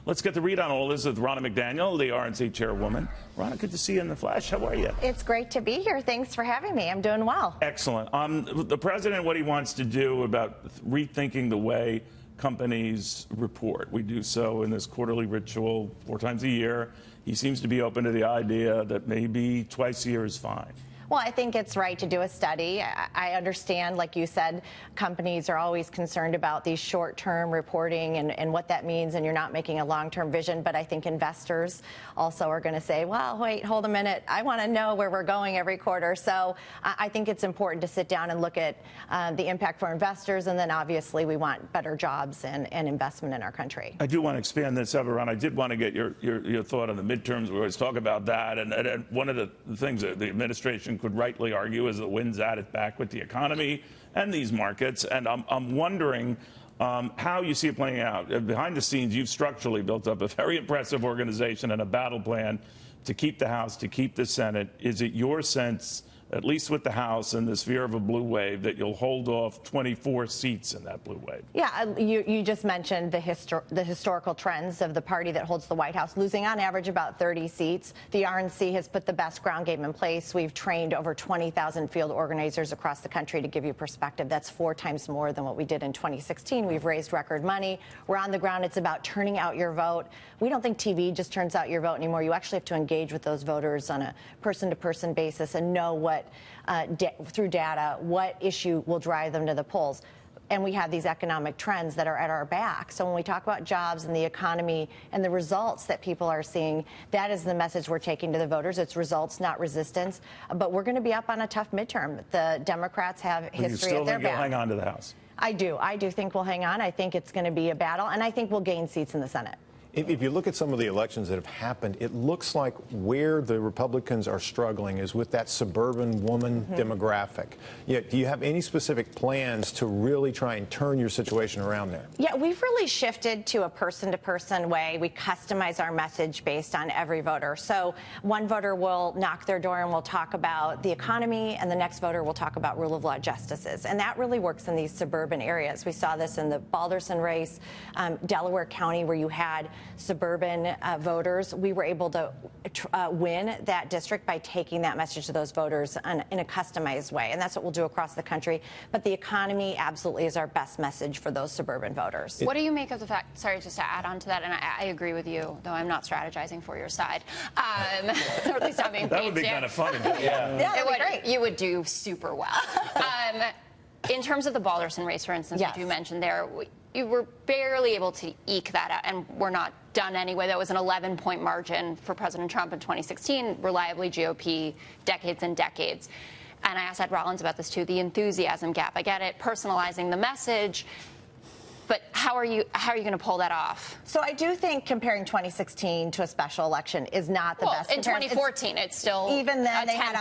Let's get the read on all this with Ronna McDaniel, the RNC Chairwoman. Ronna, good to see you in the flesh. How are you? It's great to be here. Thanks for having me. I'm doing well. Excellent. The president, what he wants to do about rethinking the way companies report. We do so in this quarterly ritual 4 times a year. He seems to be open to the idea that maybe twice a year is fine. Well, I think it's right to do a study. I understand, like you said, companies are always concerned about these short-term reporting and what that means, and you're not making a long-term vision. But I think investors also are going to say, well, wait, hold a minute. I want to know where we're going every quarter. So I think it's important to sit down and look at the impact for investors. And then obviously we want better jobs and investment in our country. I do want to expand this over, Ron. I did want to get your thought on the midterms. We always talk about that. And one of the things that the administration could rightly argue is the wind's at it back with the economy and these markets. And I'm wondering how you see it playing out. Behind the scenes, you've structurally built up a very impressive organization and a battle plan to keep the House, to keep the Senate. Is it your sense, at least with the House and this fear of a blue wave, that you'll hold off 24 seats in that blue wave? Yeah, you just mentioned the historical trends of the party that holds the White House, losing on average about 30 seats. The RNC has put the best ground game in place. We've trained over 20,000 field organizers across the country. To give you perspective, that's 4 times more than what we did in 2016. We've raised record money. We're on the ground. It's about turning out your vote. We don't think TV just turns out your vote anymore. You actually have to engage with those voters on a person-to-person basis and know what through data, what issue will drive them to the polls. And we have these economic trends that are at our back. So when we talk about jobs and the economy and the results that people are seeing, that is the message we're taking to the voters. It's results, not resistance. But we're going to be up on a tough midterm. The Democrats have history at their back. You still think you'll hang on to the House? I do. I do think we'll hang on. I think it's going to be a battle, and I think we'll gain seats in the Senate. If you look at some of the elections that have happened, it looks like where the Republicans are struggling is with that suburban woman demographic. Yet, do you have any specific plans to really try and turn your situation around there? Yeah, we've really shifted to a person-to-person way. We customize our message based on every voter. So one voter will knock their door and we'll talk about the economy, and the next voter will talk about rule of law justices. And that really works in these suburban areas. We saw this in the Balderson race, Delaware County, where you had suburban voters. We were able to win that district by taking that message to those voters in a customized way. And that's what we'll do across the country. But the economy absolutely is our best message for those suburban voters. What do you make of the fact, sorry, just to add on to that, and I agree with you, though I'm not strategizing for your side. Or at least I'm being paid. That would be kind of funny. Yeah, that would be great. You would do super well. In terms of the Balderson race, for instance, yes, that you mentioned there, you were barely able to eke that out, and we're not done anyway. That was an 11-point margin for President Trump in 2016, reliably GOP, decades and decades. And I asked Ed Rollins about this too, the enthusiasm gap. I get it, personalizing the message. But how are you going to pull that off? So I do think comparing 2016 to a special election is not the best. In 2014, it's still even then they had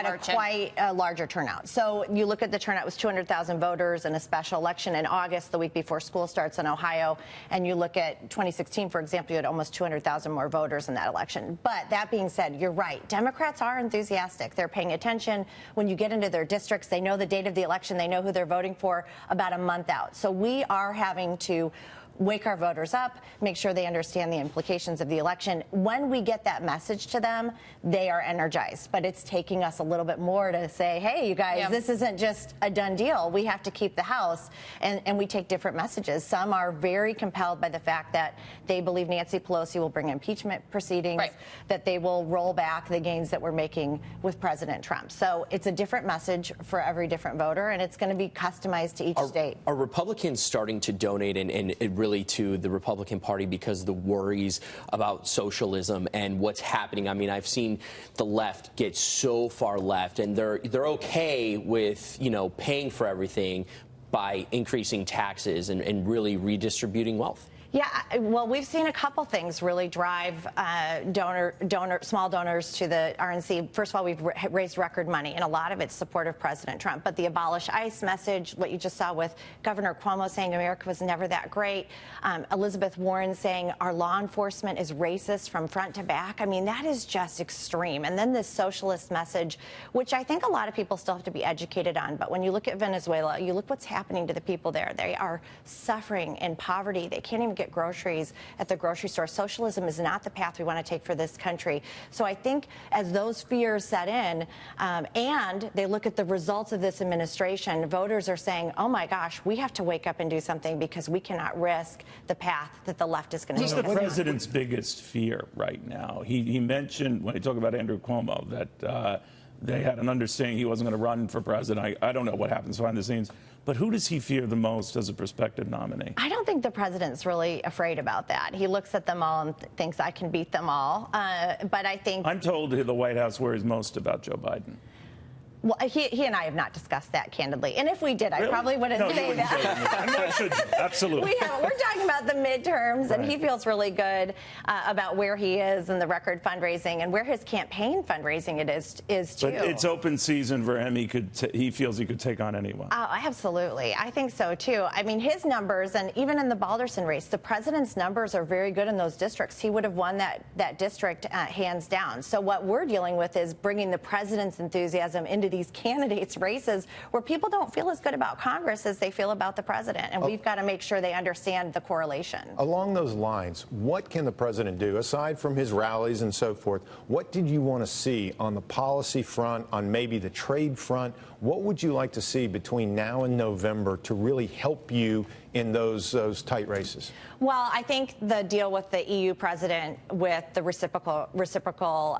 a quite a larger turnout. So you look at the turnout, it was 200,000 voters in a special election in August, the week before school starts in Ohio. And you look at 2016, for example, you had almost 200,000 more voters in that election. But that being said, you're right. Democrats are enthusiastic. They're paying attention. When you get into their districts, they know the date of the election. They know who they're voting for about a month out. So we are having to wake our voters up, make sure they understand the implications of the election. When we get that message to them, they are energized. But it's taking us a little bit more to say, hey, you guys, this isn't just a done deal. We have to keep the House, and we take different messages. Some are very compelled by the fact that they believe Nancy Pelosi will bring impeachment proceedings, that they will roll back the gains that we're making with President Trump. So it's a different message for every different voter, and it's going to be customized to each state. Are Republicans starting to donate and really to the Republican Party because of the worries about socialism and what's happening? I mean, I've seen the left get so far left, and they're okay with, you know, paying for everything by increasing taxes and really redistributing wealth. Yeah, well, we've seen a couple things really drive small donors to the RNC. First of all, we've raised record money, and a lot of it's support of President Trump. But the abolish ICE message, what you just saw with Governor Cuomo saying America was never that great, Elizabeth Warren saying our law enforcement is racist from front to back. I mean, that is just extreme. And then this socialist message, which I think a lot of people still have to be educated on. But when you look at Venezuela, you look what's happening to the people there. They are suffering in poverty. They can't even get get groceries at the grocery store. Socialism is not the path we want to take for this country. So I think as those fears set in and they look at the results of this administration, voters are saying, oh my gosh, we have to wake up and do something because we cannot risk the path that the left is going to take us What's the down. president's biggest fear right now? He mentioned, when he talked about Andrew Cuomo, that they had an understanding he wasn't going to run for president. I don't know what happens behind the scenes. But who does he fear the most as a prospective nominee? I don't think the president's really afraid about that. He looks at them all and thinks I can beat them all. But I think I'm told the White House worries most about Joe Biden. Well, he and I have not discussed that candidly. And if we did, I probably wouldn't No, you say wouldn't that. say that. I know I should. Absolutely. We're talking about the midterms, and he Right. feels really good about where he is and the record fundraising and where his campaign fundraising is too. But it's open season for him. He feels he could take on anyone. Oh, absolutely. I think so, too. I mean, his numbers, and even in the Balderson race, the president's numbers are very good in those districts. He would have won that district hands down. So what we're dealing with is bringing the president's enthusiasm into these candidates' races where people don't feel as good about Congress as they feel about the president. And we've got to make sure they understand the correlation. Along those lines, what can the president do, aside from his rallies and so forth? What did you want to see on the policy front, on maybe the trade front? What would you like to see between now and November to really help you in those tight races? Well, I think the deal with the EU president with the reciprocal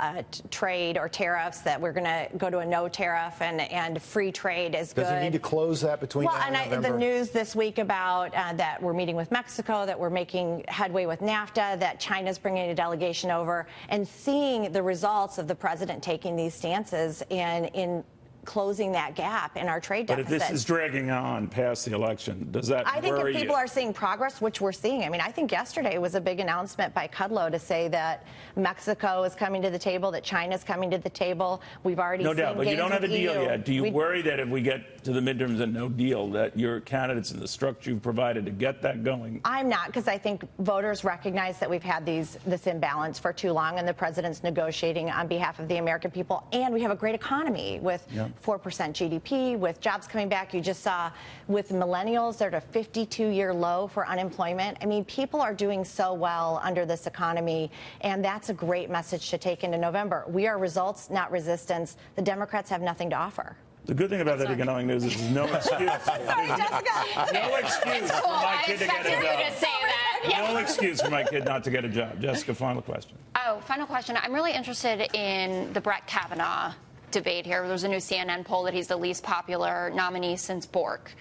trade or tariffs, that we're going to go to a no tariff and free trade is good. Does he need to close that between now and November? The news this week about that we're meeting with Mexico, that we're making headway with NAFTA, that China's bringing a delegation over, and seeing the results of the president taking these stances in closing that gap in our trade But deficit. if this is dragging on past the election, does that I think worry if people you? are seeing progress, which we're seeing, I mean, I think yesterday was a big announcement by Kudlow to say that Mexico is coming to the table, that China's coming to the table. We've already No seen doubt, but you gains don't have a with deal EU. yet. Do you worry that if we get to the midterms and no deal, that your candidates and the structure you've provided to get that going? I'm not, because I think voters recognize that we've had this imbalance for too long, and the president's negotiating on behalf of the American people, and we have a great economy with 4% GDP, with jobs coming back. You just saw with millennials, they're at a 52-year low for unemployment. I mean, people are doing so well under this economy, and that's a great message to take into November. We are results, not resistance. The Democrats have nothing to offer. The good thing about that economic news is there's no excuse. Sorry, Jessica. No excuse for my kid to get a you job. to say that. No excuse for my kid not to get a job. Jessica, final question. Oh, final question. I'm really interested in the Brett Kavanaugh debate here. There's a new CNN poll that he's the least popular nominee since Bork.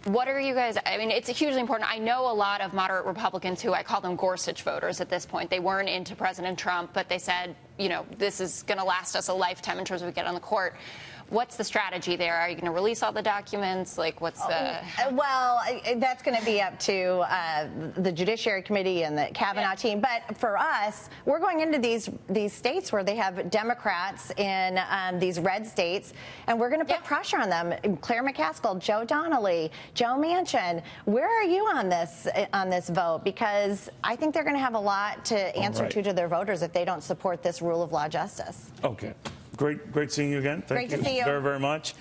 What are you guys, I mean, it's hugely important. I know a lot of moderate Republicans who I call them Gorsuch voters at this point. They weren't into President Trump, but they said, you know, this is going to last us a lifetime in terms of we get on the court. What's the strategy there? Are you going to release all the documents? Like, what's the... Well, that's going to be up to the Judiciary Committee and the Kavanaugh team. But for us, we're going into these states where they have Democrats in these red states, and we're going to put pressure on them. Claire McCaskill, Joe Donnelly, Joe Manchin. Where are you on this vote? Because I think they're going to have a lot to answer to their voters if they don't support this rule of law justice. Okay. Great seeing you again. Thank Great to see you. very, very much.